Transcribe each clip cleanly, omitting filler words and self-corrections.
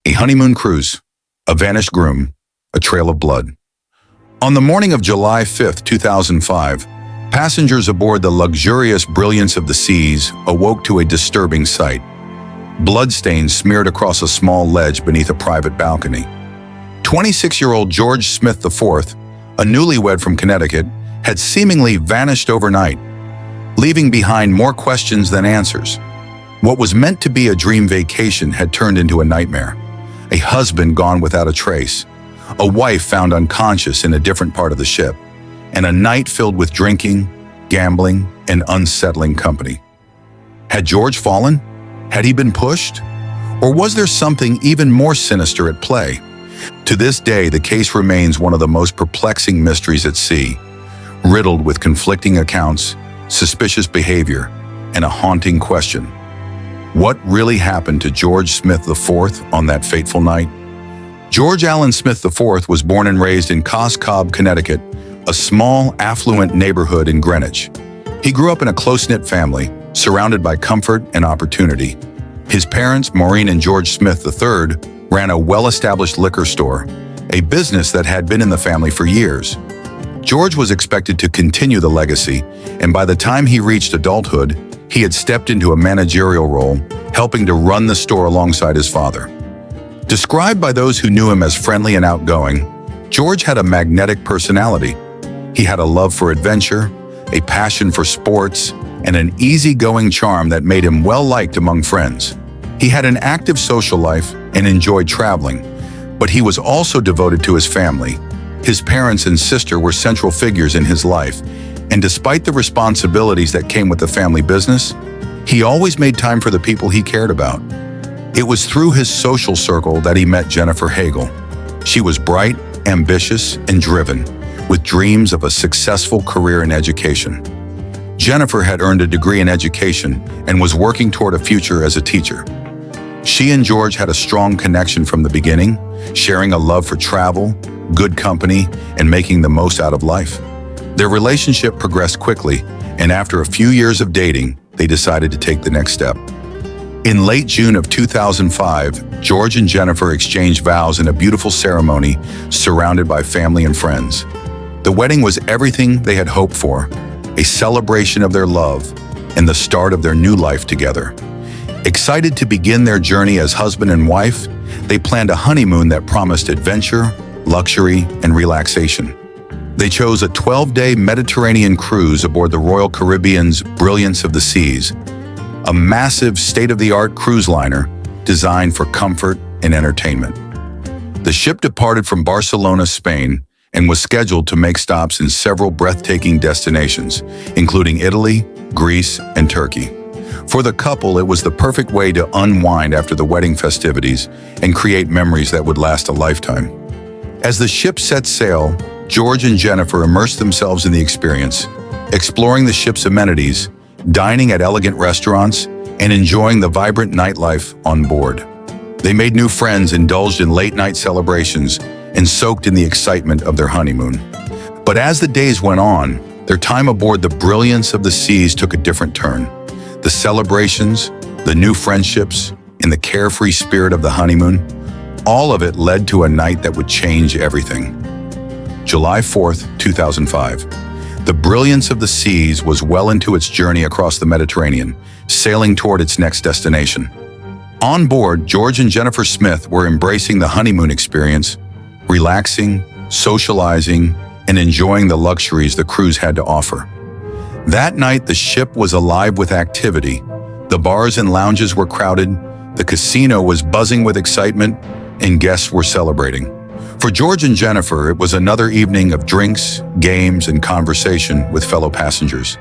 A honeymoon cruise, a vanished groom, a trail of blood. On the morning of July 5, 2005, passengers aboard the luxurious Brilliance of the Seas awoke to a disturbing sight. Bloodstains smeared across a small ledge beneath a private balcony. 26-year-old George Smith IV, a newlywed from Connecticut, had seemingly vanished overnight, leaving behind more questions than answers. What was meant to be a dream vacation had turned into a nightmare. A husband gone without a trace, a wife found unconscious in a different part of the ship, and a night filled with drinking, gambling, and unsettling company. Had George fallen? Had he been pushed? Or was there something even more sinister at play? To this day, the case remains one of the most perplexing mysteries at sea, riddled with conflicting accounts, suspicious behavior, and a haunting question. What really happened to George Smith IV on that fateful night? George Allen Smith IV was born and raised in Cos Cob, Connecticut, a small, affluent neighborhood in Greenwich. He grew up in a close-knit family, surrounded by comfort and opportunity. His parents, Maureen and George Smith III, ran a well-established liquor store, a business that had been in the family for years. George was expected to continue the legacy, and by the time he reached adulthood, he had stepped into a managerial role, helping to run the store alongside his father. Described by those who knew him as friendly and outgoing, George had a magnetic personality. He had a love for adventure, a passion for sports, and an easygoing charm that made him well-liked among friends. He had an active social life and enjoyed traveling, but he was also devoted to his family. His parents and sister were central figures in his life, and despite the responsibilities that came with the family business, he always made time for the people he cared about. It was through his social circle that he met Jennifer Hagel. She was bright, ambitious, and driven, with dreams of a successful career in education. Jennifer had earned a degree in education and was working toward a future as a teacher. She and George had a strong connection from the beginning, sharing a love for travel, good company, and making the most out of life. Their relationship progressed quickly, and after a few years of dating, they decided to take the next step. In late June of 2005, George and Jennifer exchanged vows in a beautiful ceremony surrounded by family and friends. The wedding was everything they had hoped for, a celebration of their love and the start of their new life together. Excited to begin their journey as husband and wife, they planned a honeymoon that promised adventure, luxury, and relaxation. They chose a 12-day Mediterranean cruise aboard the Royal Caribbean's Brilliance of the Seas, a massive state-of-the-art cruise liner designed for comfort and entertainment. The ship departed from Barcelona, Spain, and was scheduled to make stops in several breathtaking destinations, including Italy, Greece, and Turkey. For the couple, it was the perfect way to unwind after the wedding festivities and create memories that would last a lifetime. As the ship set sail, George and Jennifer immersed themselves in the experience, exploring the ship's amenities, dining at elegant restaurants, and enjoying the vibrant nightlife on board. They made new friends, indulged in late-night celebrations, and soaked in the excitement of their honeymoon. But as the days went on, their time aboard the Brilliance of the Seas took a different turn. The celebrations, the new friendships, and the carefree spirit of the honeymoon, all of it led to a night that would change everything. July 4th, 2005. The Brilliance of the Seas was well into its journey across the Mediterranean, sailing toward its next destination. On board, George and Jennifer Smith were embracing the honeymoon experience, relaxing, socializing, and enjoying the luxuries the cruise had to offer. That night, the ship was alive with activity. The bars and lounges were crowded, the casino was buzzing with excitement, and guests were celebrating. For George and Jennifer, it was another evening of drinks, games, and conversation with fellow passengers.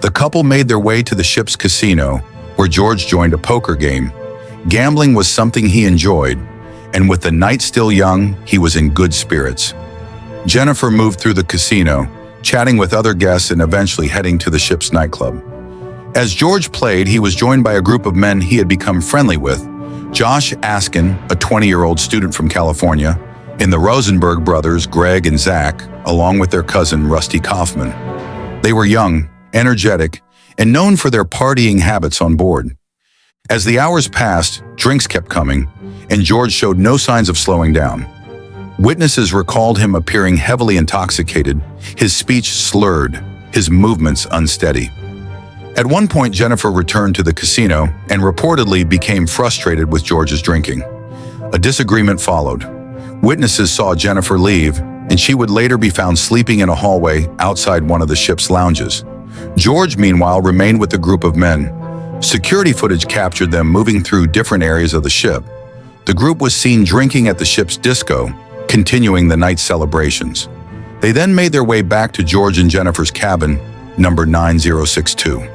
The couple made their way to the ship's casino, where George joined a poker game. Gambling was something he enjoyed, and with the night still young, he was in good spirits. Jennifer moved through the casino, chatting with other guests and eventually heading to the ship's nightclub. As George played, he was joined by a group of men he had become friendly with: Josh Askin, a 20-year-old student from California, and the Rosenberg brothers, Greg and Zach, along with their cousin, Rusty Kaufman. They were young, energetic, and known for their partying habits on board. As the hours passed, drinks kept coming, and George showed no signs of slowing down. Witnesses recalled him appearing heavily intoxicated, his speech slurred, his movements unsteady. At one point, Jennifer returned to the casino and reportedly became frustrated with George's drinking. A disagreement followed. Witnesses saw Jennifer leave, and she would later be found sleeping in a hallway outside one of the ship's lounges. George, meanwhile, remained with the group of men. Security footage captured them moving through different areas of the ship. The group was seen drinking at the ship's disco, continuing the night's celebrations. They then made their way back to George and Jennifer's cabin, number 9062.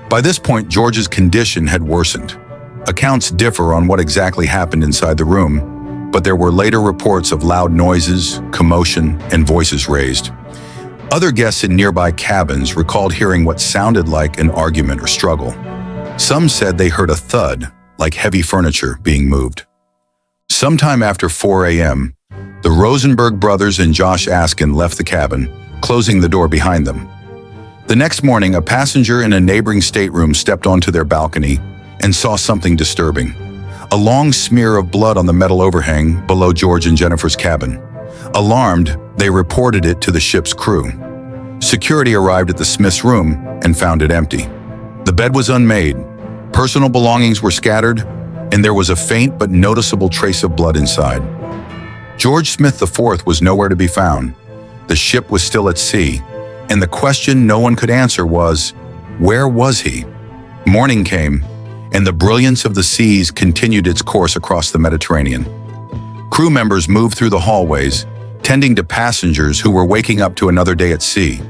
By this point, George's condition had worsened. Accounts differ on what exactly happened inside the room, but there were later reports of loud noises, commotion, and voices raised. Other guests in nearby cabins recalled hearing what sounded like an argument or struggle. Some said they heard a thud, like heavy furniture being moved. Sometime after 4 a.m., the Rosenberg brothers and Josh Askin left the cabin, closing the door behind them. The next morning, a passenger in a neighboring stateroom stepped onto their balcony and saw something disturbing: a long smear of blood on the metal overhang below George and Jennifer's cabin. Alarmed, they reported it to the ship's crew. Security arrived at the Smiths' room and found it empty. The bed was unmade, personal belongings were scattered, and there was a faint but noticeable trace of blood inside. George Smith IV was nowhere to be found. The ship was still at sea, and the question no one could answer was, where was he? Morning came, and the brilliance of the seas continued its course across the Mediterranean. Crew members moved through the hallways, tending to passengers who were waking up to another day at sea.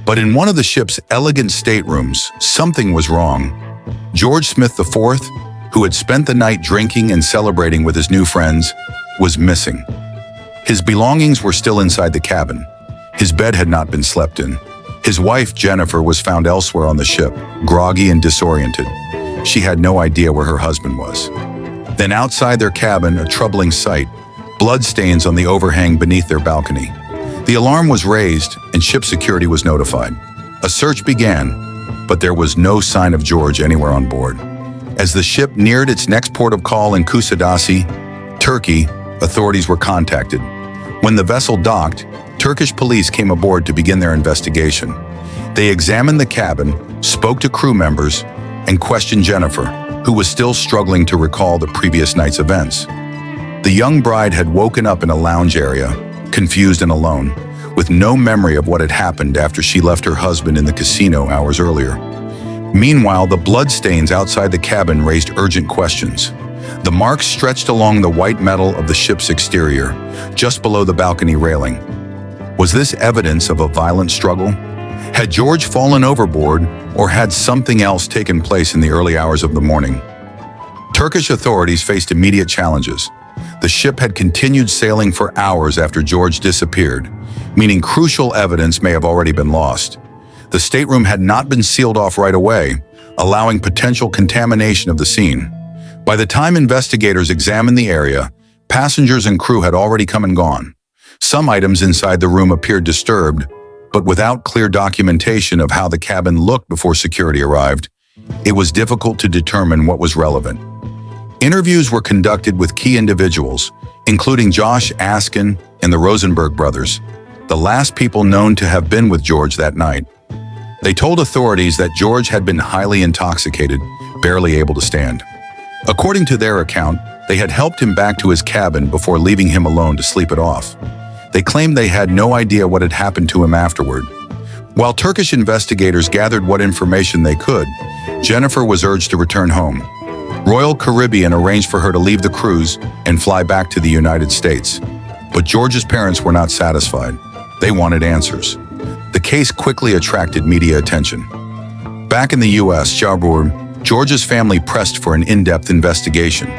But in one of the ship's elegant staterooms, something was wrong. George Smith IV, who had spent the night drinking and celebrating with his new friends, was missing. His belongings were still inside the cabin. His bed had not been slept in. His wife, Jennifer, was found elsewhere on the ship, groggy and disoriented. She had no idea where her husband was. Then outside their cabin, a troubling sight: bloodstains on the overhang beneath their balcony. The alarm was raised and ship security was notified. A search began, but there was no sign of George anywhere on board. As the ship neared its next port of call in Kusadasi, Turkey, authorities were contacted. When the vessel docked, Turkish police came aboard to begin their investigation. They examined the cabin, spoke to crew members, and questioned Jennifer, who was still struggling to recall the previous night's events. The young bride had woken up in a lounge area, confused and alone, with no memory of what had happened after she left her husband in the casino hours earlier. Meanwhile, the bloodstains outside the cabin raised urgent questions. The marks stretched along the white metal of the ship's exterior, just below the balcony railing. Was this evidence of a violent struggle? Had George fallen overboard, or had something else taken place in the early hours of the morning? Turkish authorities faced immediate challenges. The ship had continued sailing for hours after George disappeared, meaning crucial evidence may have already been lost. The stateroom had not been sealed off right away, allowing potential contamination of the scene. By the time investigators examined the area, passengers and crew had already come and gone. Some items inside the room appeared disturbed, but without clear documentation of how the cabin looked before security arrived, it was difficult to determine what was relevant. Interviews were conducted with key individuals, including Josh Askin and the Rosenberg brothers, the last people known to have been with George that night. They told authorities that George had been highly intoxicated, barely able to stand. According to their account, they had helped him back to his cabin before leaving him alone to sleep it off. They claimed they had no idea what had happened to him afterward. While Turkish investigators gathered what information they could, Jennifer was urged to return home. Royal Caribbean arranged for her to leave the cruise and fly back to the United States. But George's parents were not satisfied. They wanted answers. The case quickly attracted media attention. Back in the U.S., George's family pressed for an in-depth investigation,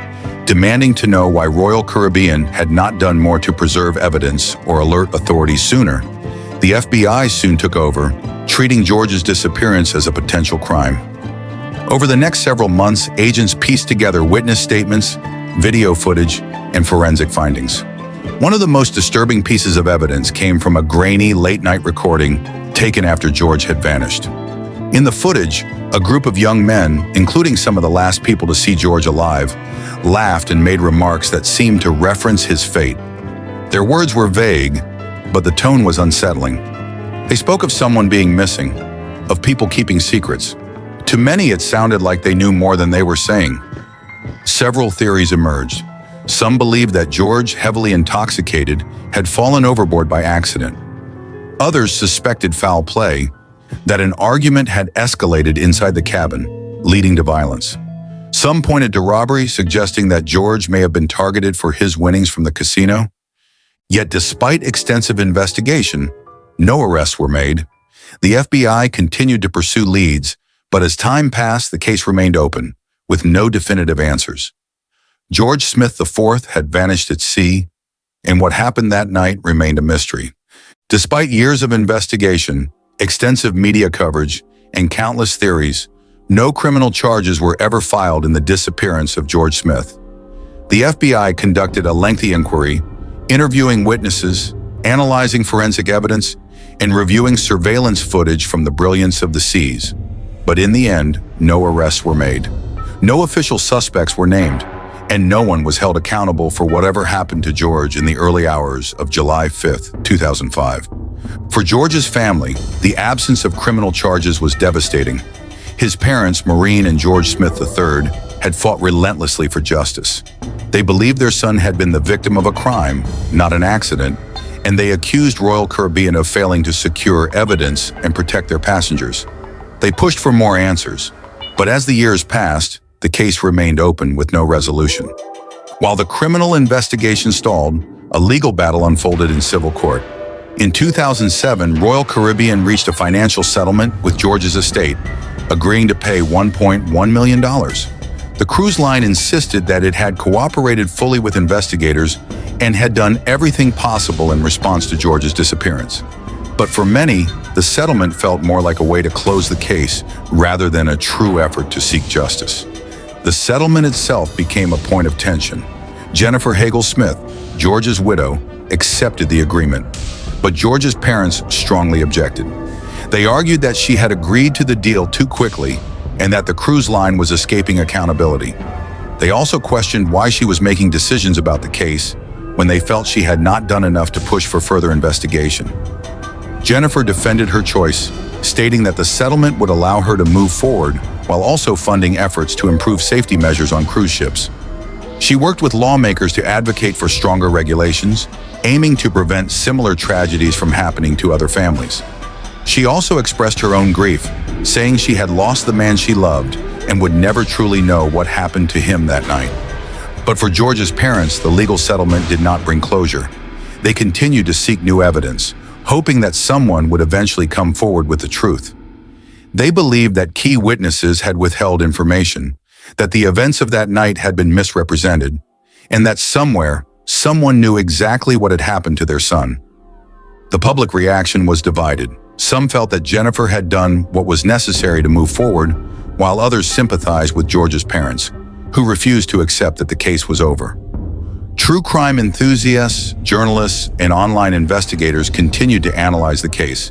demanding to know why Royal Caribbean had not done more to preserve evidence or alert authorities sooner. The FBI soon took over, treating George's disappearance as a potential crime. Over the next several months, agents pieced together witness statements, video footage, and forensic findings. One of the most disturbing pieces of evidence came from a grainy, late-night recording taken after George had vanished. In the footage, a group of young men, including some of the last people to see George alive, laughed and made remarks that seemed to reference his fate. Their words were vague, but the tone was unsettling. They spoke of someone being missing, of people keeping secrets. To many, it sounded like they knew more than they were saying. Several theories emerged. Some believed that George, heavily intoxicated, had fallen overboard by accident. Others suspected foul play, that an argument had escalated inside the cabin, leading to violence. Some pointed to robbery, suggesting that George may have been targeted for his winnings from the casino. Yet despite extensive investigation, no arrests were made. The FBI continued to pursue leads, but as time passed, the case remained open, with no definitive answers. George Smith IV had vanished at sea, and what happened that night remained a mystery. Despite years of investigation, extensive media coverage, and countless theories, no criminal charges were ever filed in the disappearance of George Smith. The FBI conducted a lengthy inquiry, interviewing witnesses, analyzing forensic evidence, and reviewing surveillance footage from the brilliance of the seas. But in the end, no arrests were made. No official suspects were named, and no one was held accountable for whatever happened to George in the early hours of July 5, 2005. For George's family, the absence of criminal charges was devastating. His parents, Maureen and George Smith III, had fought relentlessly for justice. They believed their son had been the victim of a crime, not an accident, and they accused Royal Caribbean of failing to secure evidence and protect their passengers. They pushed for more answers, but as the years passed, the case remained open with no resolution. While the criminal investigation stalled, a legal battle unfolded in civil court. In 2007, Royal Caribbean reached a financial settlement with George's estate, agreeing to pay $1.1 million. The cruise line insisted that it had cooperated fully with investigators and had done everything possible in response to George's disappearance. But for many, the settlement felt more like a way to close the case rather than a true effort to seek justice. The settlement itself became a point of tension. Jennifer Hagel Smith, George's widow, accepted the agreement, but George's parents strongly objected. They argued that she had agreed to the deal too quickly and that the cruise line was escaping accountability. They also questioned why she was making decisions about the case when they felt she had not done enough to push for further investigation. Jennifer defended her choice, stating that the settlement would allow her to move forward while also funding efforts to improve safety measures on cruise ships. She worked with lawmakers to advocate for stronger regulations, aiming to prevent similar tragedies from happening to other families. She also expressed her own grief, saying she had lost the man she loved and would never truly know what happened to him that night. But for George's parents, the legal settlement did not bring closure. They continued to seek new evidence, hoping that someone would eventually come forward with the truth. They believed that key witnesses had withheld information, that the events of that night had been misrepresented, and that somewhere, someone knew exactly what had happened to their son. The public reaction was divided. Some felt that Jennifer had done what was necessary to move forward, while others sympathized with George's parents, who refused to accept that the case was over. True crime enthusiasts, journalists, and online investigators continued to analyze the case,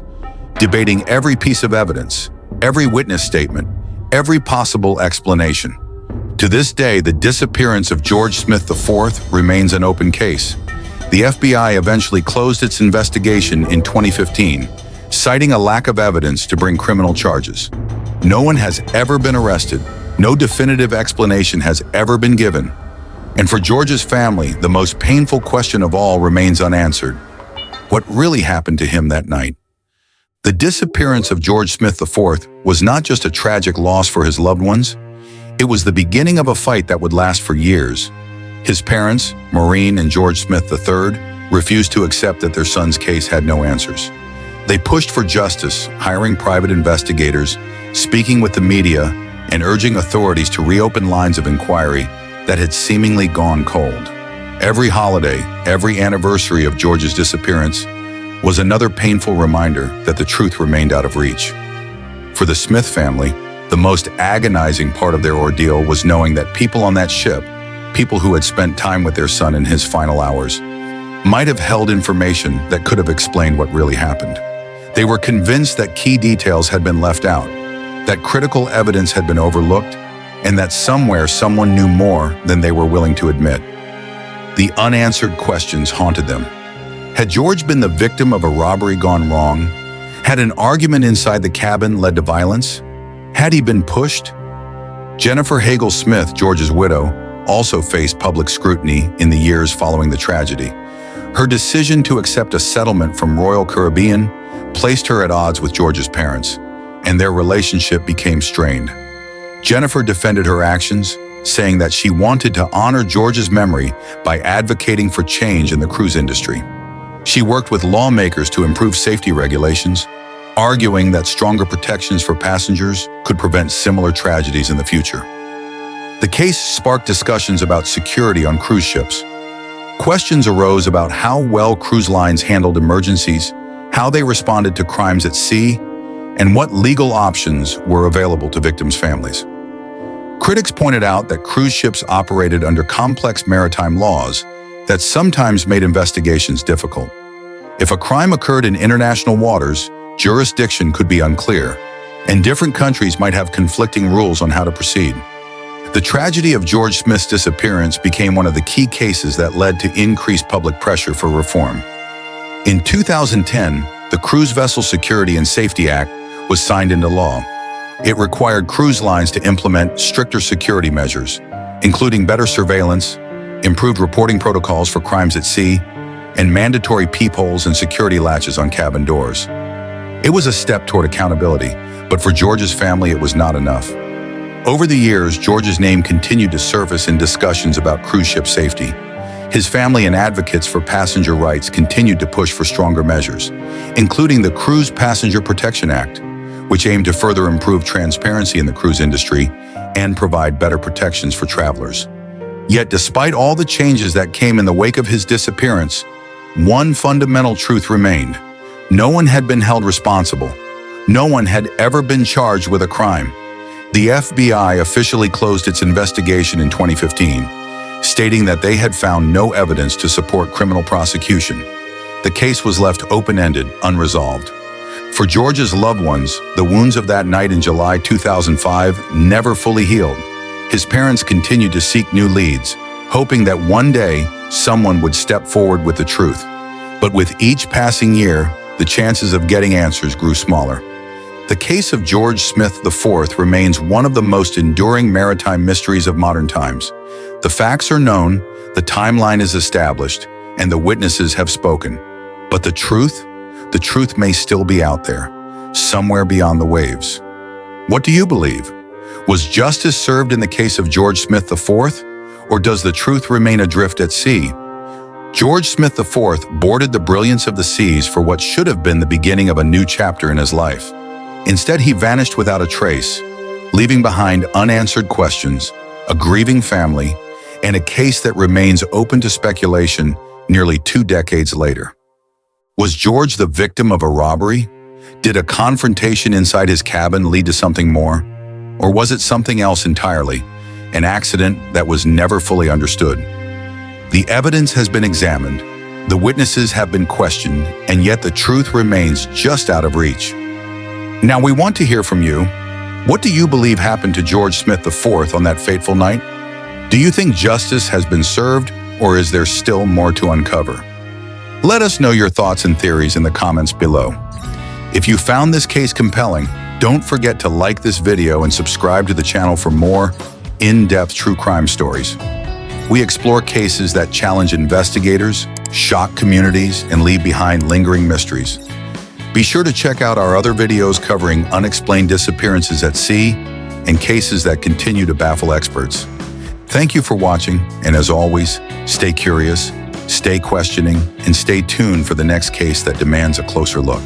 debating every piece of evidence, every witness statement, every possible explanation. To this day, the disappearance of George Smith IV remains an open case. The FBI eventually closed its investigation in 2015, citing a lack of evidence to bring criminal charges. No one has ever been arrested. No definitive explanation has ever been given. And for George's family, the most painful question of all remains unanswered. What really happened to him that night? The disappearance of George Smith IV was not just a tragic loss for his loved ones. It was the beginning of a fight that would last for years. His parents, Maureen and George Smith III, refused to accept that their son's case had no answers. They pushed for justice, hiring private investigators, speaking with the media, and urging authorities to reopen lines of inquiry that had seemingly gone cold. Every holiday, every anniversary of George's disappearance was another painful reminder that the truth remained out of reach. For the Smith family, the most agonizing part of their ordeal was knowing that people on that ship, people who had spent time with their son in his final hours, might have held information that could have explained what really happened. They were convinced that key details had been left out, that critical evidence had been overlooked, and that somewhere someone knew more than they were willing to admit. The unanswered questions haunted them. Had George been the victim of a robbery gone wrong? Had an argument inside the cabin led to violence? Had he been pushed? Jennifer Hagel Smith, George's widow, also faced public scrutiny in the years following the tragedy. Her decision to accept a settlement from Royal Caribbean placed her at odds with George's parents, and their relationship became strained. Jennifer defended her actions, saying that she wanted to honor George's memory by advocating for change in the cruise industry. She worked with lawmakers to improve safety regulations, arguing that stronger protections for passengers could prevent similar tragedies in the future. The case sparked discussions about security on cruise ships. Questions arose about how well cruise lines handled emergencies, how they responded to crimes at sea, and what legal options were available to victims' families. Critics pointed out that cruise ships operated under complex maritime laws that sometimes made investigations difficult. If a crime occurred in international waters, jurisdiction could be unclear, and different countries might have conflicting rules on how to proceed. The tragedy of George Smith's disappearance became one of the key cases that led to increased public pressure for reform. In 2010, the Cruise Vessel Security and Safety Act was signed into law. It required cruise lines to implement stricter security measures, including better surveillance, improved reporting protocols for crimes at sea, and mandatory peepholes and security latches on cabin doors. It was a step toward accountability, but for George's family it was not enough. Over the years, George's name continued to surface in discussions about cruise ship safety. His family and advocates for passenger rights continued to push for stronger measures, including the Cruise Passenger Protection Act, which aimed to further improve transparency in the cruise industry and provide better protections for travelers. Yet despite all the changes that came in the wake of his disappearance, one fundamental truth remained. No one had been held responsible. No one had ever been charged with a crime. The FBI officially closed its investigation in 2015, stating that they had found no evidence to support criminal prosecution. The case was left open-ended, unresolved. For George's loved ones, the wounds of that night in July 2005 never fully healed. His parents continued to seek new leads, hoping that one day someone would step forward with the truth. But with each passing year, the chances of getting answers grew smaller. The case of George Smith IV remains one of the most enduring maritime mysteries of modern times. The facts are known, the timeline is established, and the witnesses have spoken. But the truth may still be out there, somewhere beyond the waves. What do you believe? Was justice served in the case of George Smith IV, or does the truth remain adrift at sea? George Smith IV boarded the brilliance of the seas for what should have been the beginning of a new chapter in his life. Instead, he vanished without a trace, leaving behind unanswered questions, a grieving family, and a case that remains open to speculation nearly 2 decades later. Was George the victim of a robbery? Did a confrontation inside his cabin lead to something more? Or was it something else entirely, an accident that was never fully understood? The evidence has been examined, the witnesses have been questioned, and yet the truth remains just out of reach. Now we want to hear from you. What do you believe happened to George Smith IV on that fateful night? Do you think justice has been served, or is there still more to uncover? Let us know your thoughts and theories in the comments below. If you found this case compelling, don't forget to like this video and subscribe to the channel for more in-depth true crime stories. We explore cases that challenge investigators, shock communities, and leave behind lingering mysteries. Be sure to check out our other videos covering unexplained disappearances at sea and cases that continue to baffle experts. Thank you for watching, and as always, stay curious, stay questioning, and stay tuned for the next case that demands a closer look.